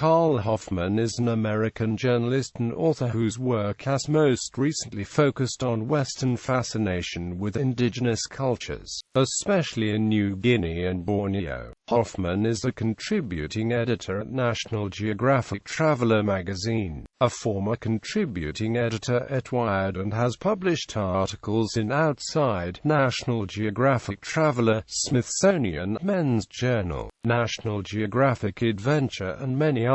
Hoffman is an American journalist and author whose work has most recently focused on Western fascination with indigenous cultures, especially in New Guinea and Borneo. Hoffman is a contributing editor at National Geographic Traveler magazine, a former contributing editor at Wired, and has published articles in Outside, National Geographic Traveler, Smithsonian, Men's Journal, National Geographic Adventure, and many others.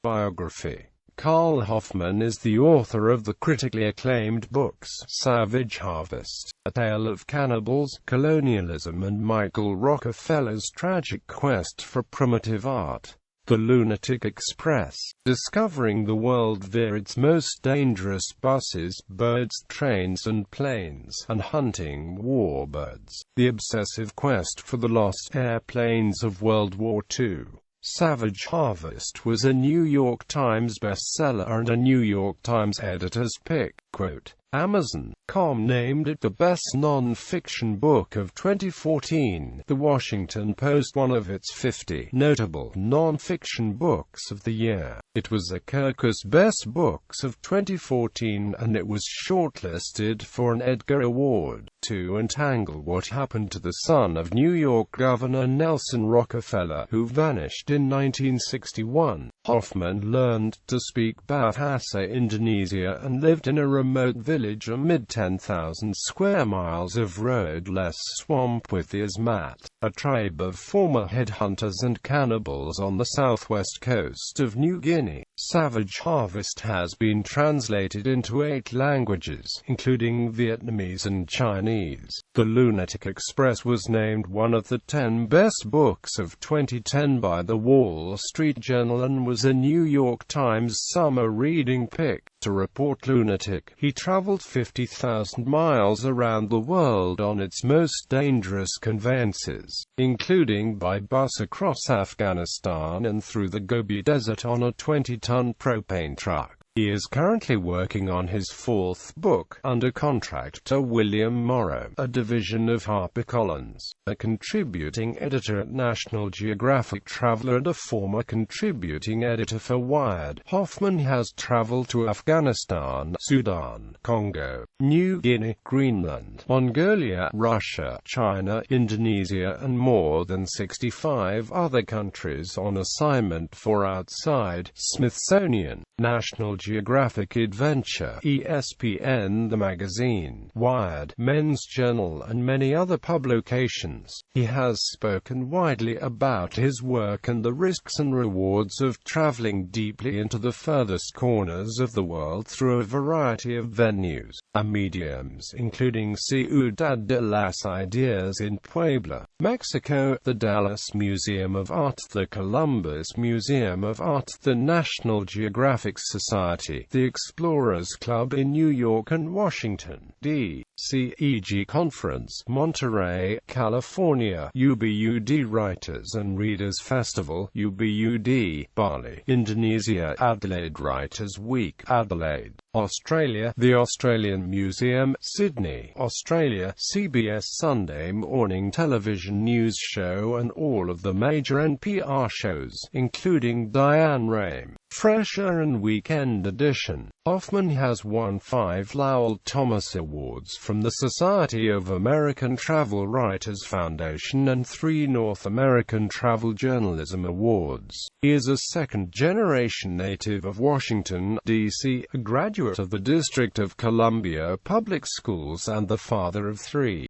Biography. Hoffman is the author of the critically acclaimed books Savage Harvest, A Tale of Cannibals, Colonialism, and Michael Rockefeller's Tragic Quest for Primitive Art, The Lunatic Express, Discovering the World via its Most Dangerous Buses, Birds, Trains and Planes, and Hunting Warbirds, The Obsessive Quest for the Lost Airplanes of World War II. Savage Harvest was a New York Times bestseller and a New York Times editor's pick. Quote, Amazon.com named it the best non-fiction book of 2014, The Washington Post one of its 50 notable non-fiction books of the year. It was a Kirkus Best Books of 2014 and it was shortlisted for an Edgar Award. To untangle what happened to the son of New York Governor Nelson Rockefeller, who vanished in 1961, Hoffman learned to speak Bahasa Indonesia and lived in a remote village amid 10,000 square miles of road-less swamp with the Asmat, a tribe of former headhunters and cannibals on the southwest coast of New Guinea. Savage Harvest has been translated into 8 languages, including Vietnamese and Chinese. The Lunatic Express was named one of the 10 best books of 2010 by The Wall Street Journal and was a New York Times summer reading pick. To report Lunatic, he traveled 50,000 miles around the world on its most dangerous conveyances, including by bus across Afghanistan and through the Gobi Desert on a 20-ton propane truck. He is currently working on his 4th book, under contract to William Morrow, a division of HarperCollins, a contributing editor at National Geographic Traveler and a former contributing editor for Wired. Hoffman has traveled to Afghanistan, Sudan, Congo, New Guinea, Greenland, Mongolia, Russia, China, Indonesia, and more than 65 other countries on assignment for Outside, Smithsonian, National Geographic Adventure, ESPN, the magazine, Wired, Men's Journal, and many other publications. He has spoken widely about his work and the risks and rewards of traveling deeply into the furthest corners of the world through a variety of venues and mediums, including Ciudad de las Ideas in Puebla, Mexico, the Dallas Museum of Art, the Columbus Museum of Art, the National Geographic Society, the Explorers Club in New York and Washington, D.C. Conference, Monterey, California, UBUD Writers and Readers Festival, UBUD, Bali, Indonesia, Adelaide Writers Week, Adelaide, Australia, the Australian Museum, Sydney, Australia, CBS Sunday Morning Television News Show and all of the major NPR shows, including Diane Rame, Fresher and Weekend Edition. Hoffman has won 5 Lowell Thomas Awards from the Society of American Travel Writers Foundation and 3 North American Travel Journalism Awards. He is a second-generation native of Washington, D.C., a graduate of the District of Columbia Public Schools and the father of 3.